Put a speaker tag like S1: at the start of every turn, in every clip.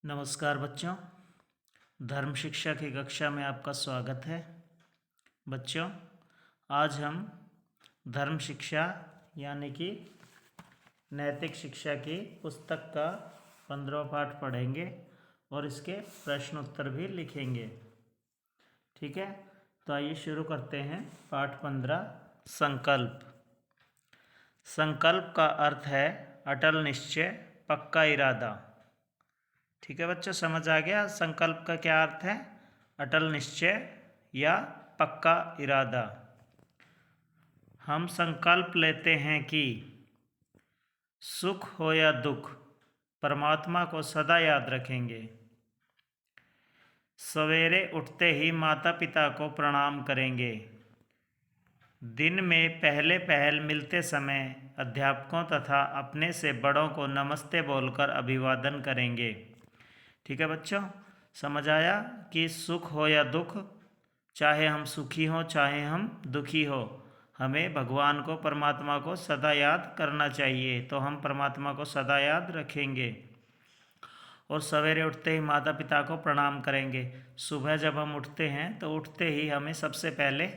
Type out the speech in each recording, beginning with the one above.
S1: नमस्कार बच्चों, धर्म शिक्षा की कक्षा में आपका स्वागत है। बच्चों, आज हम धर्म शिक्षा यानी कि नैतिक शिक्षा की पुस्तक का 15वां पाठ पढ़ेंगे और इसके प्रश्न उत्तर भी लिखेंगे। ठीक है, तो आइए शुरू करते हैं। पाठ 15 संकल्प। संकल्प का अर्थ है अटल निश्चय, पक्का इरादा। ठीक है बच्चों, समझ आ गया संकल्प का क्या अर्थ है? अटल निश्चय या पक्का इरादा। हम संकल्प लेते हैं कि सुख हो या दुख, परमात्मा को सदा याद रखेंगे। सवेरे उठते ही माता पिता को प्रणाम करेंगे। दिन में पहले पहल मिलते समय अध्यापकों तथा अपने से बड़ों को नमस्ते बोलकर अभिवादन करेंगे। ठीक है बच्चों, समझ आया कि सुख हो या दुख, चाहे हम सुखी हों चाहे हम दुखी हो, हमें भगवान को, परमात्मा को सदा याद करना चाहिए। तो हम परमात्मा को सदा याद रखेंगे और सवेरे उठते ही माता पिता को प्रणाम करेंगे। सुबह जब हम उठते हैं तो उठते ही हमें सबसे पहले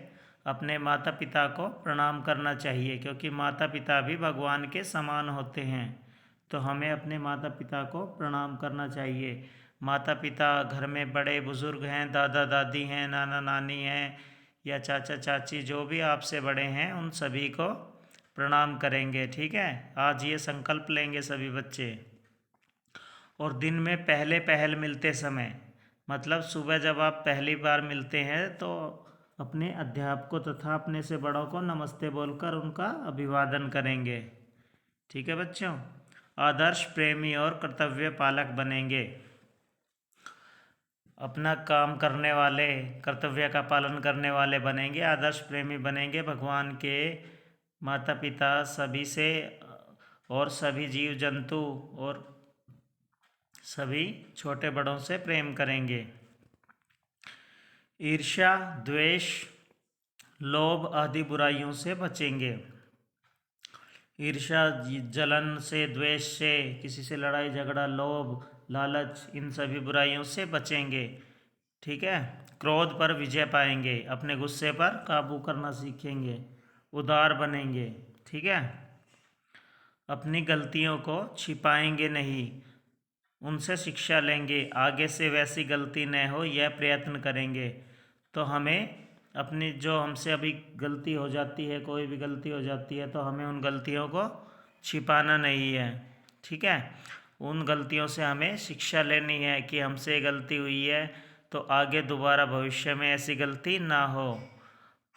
S1: अपने माता पिता को प्रणाम करना चाहिए, क्योंकि माता पिता भी भगवान के समान होते हैं। तो हमें अपने माता पिता को प्रणाम करना चाहिए। माता पिता घर में बड़े बुज़ुर्ग हैं, दादा दादी हैं, नाना नानी हैं या चाचा चाची, जो भी आपसे बड़े हैं उन सभी को प्रणाम करेंगे। ठीक है, आज ये संकल्प लेंगे सभी बच्चे। और दिन में पहले पहल मिलते समय, मतलब सुबह जब आप पहली बार मिलते हैं तो अपने अध्यापकों तथा अपने से बड़ों को नमस्ते बोलकर उनका अभिवादन करेंगे। ठीक है बच्चों, आदर्श प्रेमी और कर्तव्य पालक बनेंगे। अपना काम करने वाले, कर्तव्य का पालन करने वाले बनेंगे, आदर्श प्रेमी बनेंगे। भगवान के, माता पिता सभी से और सभी जीव जंतु और सभी छोटे बड़ों से प्रेम करेंगे। ईर्ष्या, द्वेष, लोभ आदि बुराइयों से बचेंगे। ईर्ष्या, जलन से, द्वेष से, किसी से लड़ाई झगड़ा, लोभ, लालच, इन सभी बुराइयों से बचेंगे। ठीक है, क्रोध पर विजय पाएंगे, अपने गुस्से पर काबू करना सीखेंगे, उदार बनेंगे। ठीक है, अपनी गलतियों को छिपाएंगे नहीं, उनसे शिक्षा लेंगे, आगे से वैसी गलती न हो यह प्रयत्न करेंगे। तो हमें अपनी, जो हमसे अभी गलती हो जाती है, कोई भी गलती हो जाती है, तो हमें उन गलतियों को छिपाना नहीं है। ठीक है, उन गलतियों से हमें शिक्षा लेनी है कि हमसे गलती हुई है तो आगे दोबारा भविष्य में ऐसी गलती ना हो।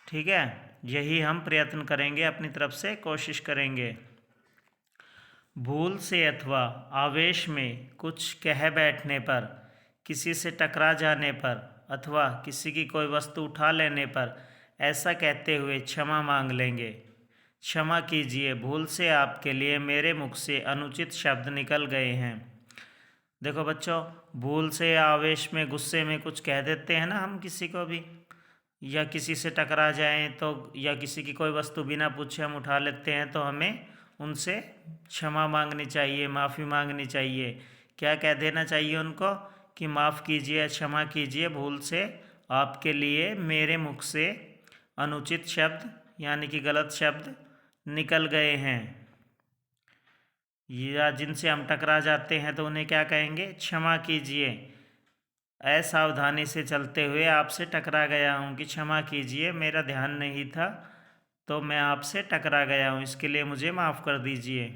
S1: ठीक है, यही हम प्रयत्न करेंगे, अपनी तरफ से कोशिश करेंगे। भूल से अथवा आवेश में कुछ कह बैठने पर, किसी से टकरा जाने पर अथवा किसी की कोई वस्तु उठा लेने पर ऐसा कहते हुए क्षमा मांग लेंगे। क्षमा कीजिए, भूल से आपके लिए मेरे मुख से अनुचित शब्द निकल गए हैं। देखो बच्चों, भूल से या आवेश में, गुस्से में कुछ कह देते हैं ना हम किसी को भी, या किसी से टकरा जाएं तो, या किसी की कोई वस्तु बिना पूछे हम उठा लेते हैं, तो हमें उनसे क्षमा मांगनी चाहिए, माफ़ी मांगनी चाहिए। क्या कह देना चाहिए उनको कि माफ़ कीजिए, क्षमा कीजिए, भूल से आपके लिए मेरे मुख से अनुचित शब्द यानी कि गलत शब्द निकल गए हैं। या जिनसे हम टकरा जाते हैं तो उन्हें क्या कहेंगे? क्षमा कीजिए, असावधानी से चलते हुए आपसे टकरा गया हूँ, कि क्षमा कीजिए, मेरा ध्यान नहीं था तो मैं आपसे टकरा गया हूँ, इसके लिए मुझे माफ़ कर दीजिए।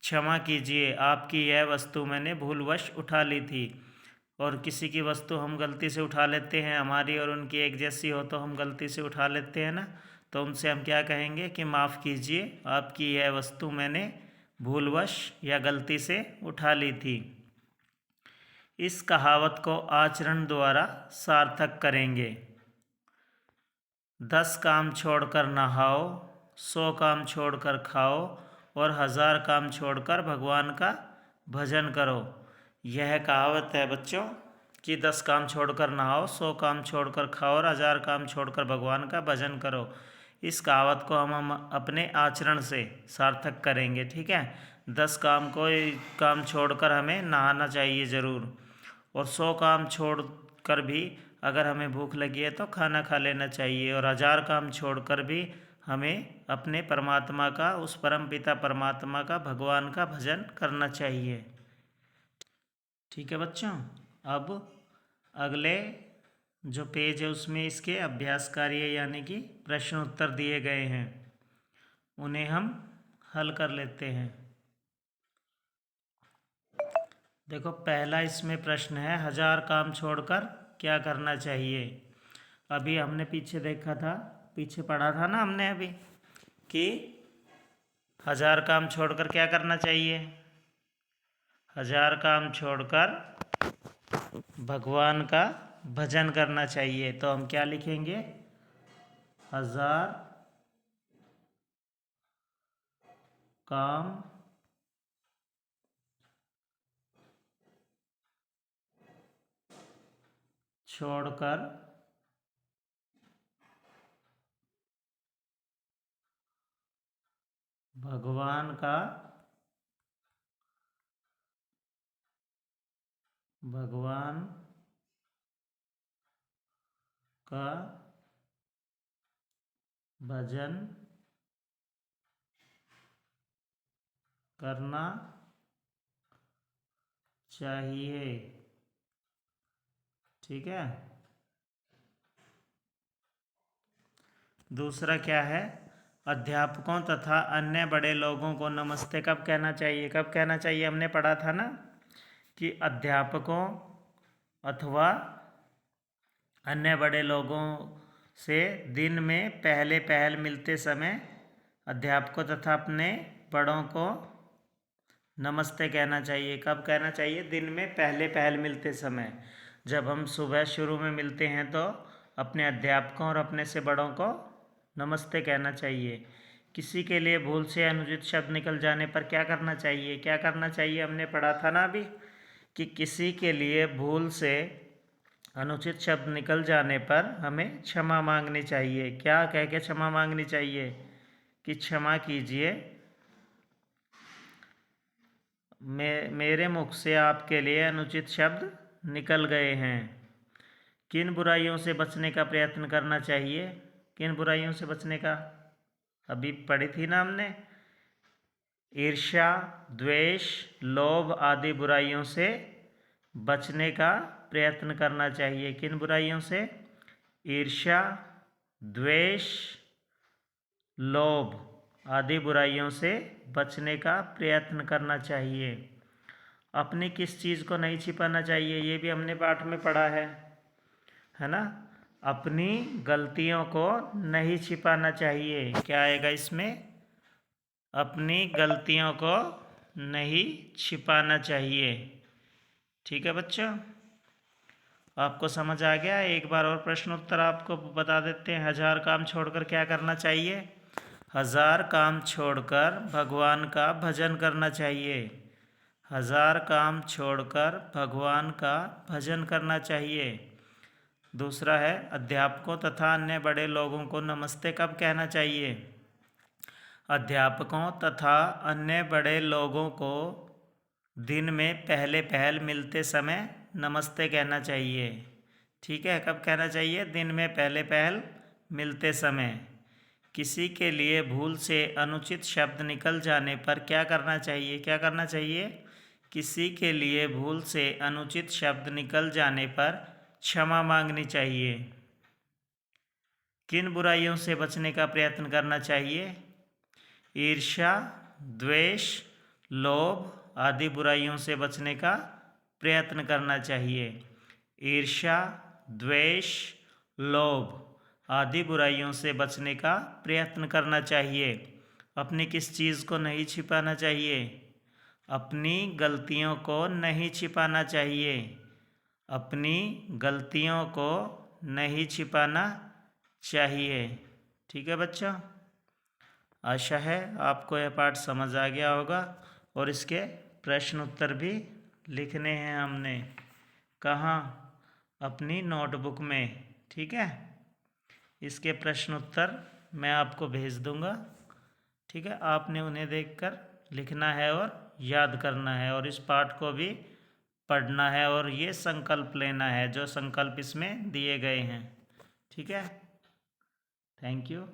S1: क्षमा कीजिए, आपकी यह वस्तु मैंने भूलवश उठा ली थी। और किसी की वस्तु हम गलती से उठा लेते हैं, हमारी और उनकी एक जैसी हो तो हम गलती से उठा लेते हैं ना, तो उनसे हम क्या कहेंगे कि माफ़ कीजिए, आपकी यह वस्तु मैंने भूलवश या गलती से उठा ली थी। इस कहावत को आचरण द्वारा सार्थक करेंगे। 10 काम छोड़कर नहाओ, 100 काम छोड़कर खाओ और 1000 काम छोड़कर भगवान का भजन करो। यह कहावत है बच्चों कि 10 काम छोड़कर नहाओ, 100 काम छोड़कर खाओ और 1000 काम छोड़कर भगवान का भजन करो। इस कहावत को हम अपने आचरण से सार्थक करेंगे। ठीक है, 10 काम, कोई काम छोड़कर हमें नहाना चाहिए ज़रूर, और 100 काम छोड़ कर भी अगर हमें भूख लगी है तो खाना खा लेना चाहिए, और 1000 काम छोड़कर भी हमें अपने परमात्मा का, उस परमपिता परमात्मा का, भगवान का भजन करना चाहिए। ठीक है बच्चों, अब अगले जो पेज है उसमें इसके अभ्यास कार्य यानी कि प्रश्न उत्तर दिए गए हैं, उन्हें हम हल कर लेते हैं। देखो, पहला इसमें प्रश्न है, 1000 काम छोड़कर क्या करना चाहिए। अभी हमने पीछे देखा था, पीछे पढ़ा था ना हमने अभी, कि 1000 काम छोड़कर क्या करना चाहिए। 1000 काम छोड़कर भगवान का भजन करना चाहिए। तो हम क्या लिखेंगे, 1000 काम छोड़कर भगवान का भजन करना चाहिए। ठीक है। दूसरा क्या है, अध्यापकों तथा अन्य बड़े लोगों को नमस्ते कब कहना चाहिए। कब कहना चाहिए, हमने पढ़ा था ना कि अध्यापकों अथवा अन्य बड़े लोगों से दिन में पहल मिलते समय अध्यापकों तथा अपने बड़ों को नमस्ते कहना चाहिए। कब कहना चाहिए, दिन में पहल मिलते समय। जब हम सुबह शुरू में मिलते हैं तो अपने अध्यापकों और अपने से बड़ों को नमस्ते कहना चाहिए। किसी के लिए भूल से अनुचित शब्द निकल जाने पर क्या करना चाहिए। क्या करना चाहिए, हमने पढ़ा था ना अभी, कि किसी के लिए भूल से अनुचित शब्द निकल जाने पर हमें क्षमा मांगनी चाहिए। क्या कह के क्षमा मांगनी चाहिए, कि क्षमा कीजिए, मेरे मुख से आपके लिए अनुचित शब्द निकल गए हैं। किन बुराइयों से बचने का प्रयत्न करना चाहिए। किन बुराइयों से बचने का, अभी पढ़ी थी ना हमने, ईर्ष्या, द्वेष, लोभ आदि बुराइयों से बचने का प्रयत्न करना चाहिए। किन बुराइयों से, ईर्ष्या, द्वेष, लोभ आदि बुराइयों से बचने का प्रयत्न करना चाहिए। अपनी किस चीज़ को नहीं छिपाना चाहिए, ये भी हमने पाठ में पढ़ा है ना। अपनी गलतियों को नहीं छिपाना चाहिए। क्या आएगा इसमें, अपनी गलतियों को नहीं छिपाना चाहिए। ठीक है बच्चों, आपको समझ आ गया। एक बार और प्रश्न उत्तर आपको बता देते हैं। 1000 काम छोड़कर क्या करना चाहिए। 1000 काम छोड़कर भगवान का भजन करना चाहिए। 1000 काम छोड़कर भगवान का भजन करना चाहिए। दूसरा है, अध्यापकों तथा अन्य बड़े लोगों को नमस्ते कब कहना चाहिए। अध्यापकों तथा अन्य बड़े लोगों को दिन में पहल मिलते समय नमस्ते कहना चाहिए। ठीक है, कब कहना चाहिए, दिन में पहल मिलते समय। किसी के लिए भूल से अनुचित शब्द निकल जाने पर क्या करना चाहिए। क्या करना चाहिए, किसी के लिए भूल से अनुचित शब्द निकल जाने पर क्षमा मांगनी चाहिए। किन बुराइयों से बचने का प्रयत्न करना चाहिए। ईर्ष्या, द्वेष, लोभ आदि बुराइयों से बचने का प्रयत्न करना चाहिए। ईर्ष्या, द्वेष, लोभ आदि बुराइयों से बचने का प्रयत्न करना चाहिए। अपनी किस चीज़ को नहीं छिपाना चाहिए, अपनी गलतियों को नहीं छिपाना चाहिए। अपनी गलतियों को नहीं छिपाना चाहिए। ठीक है बच्चों, आशा है आपको यह पाठ समझ आ गया होगा। और इसके प्रश्न उत्तर भी लिखने हैं हमने, कहाँ, अपनी नोटबुक में। ठीक है, इसके प्रश्न उत्तर मैं आपको भेज दूंगा। ठीक है, आपने उन्हें देखकर लिखना है और याद करना है, और इस पाठ को भी पढ़ना है और ये संकल्प लेना है जो संकल्प इसमें दिए गए हैं। ठीक है, थैंक यू।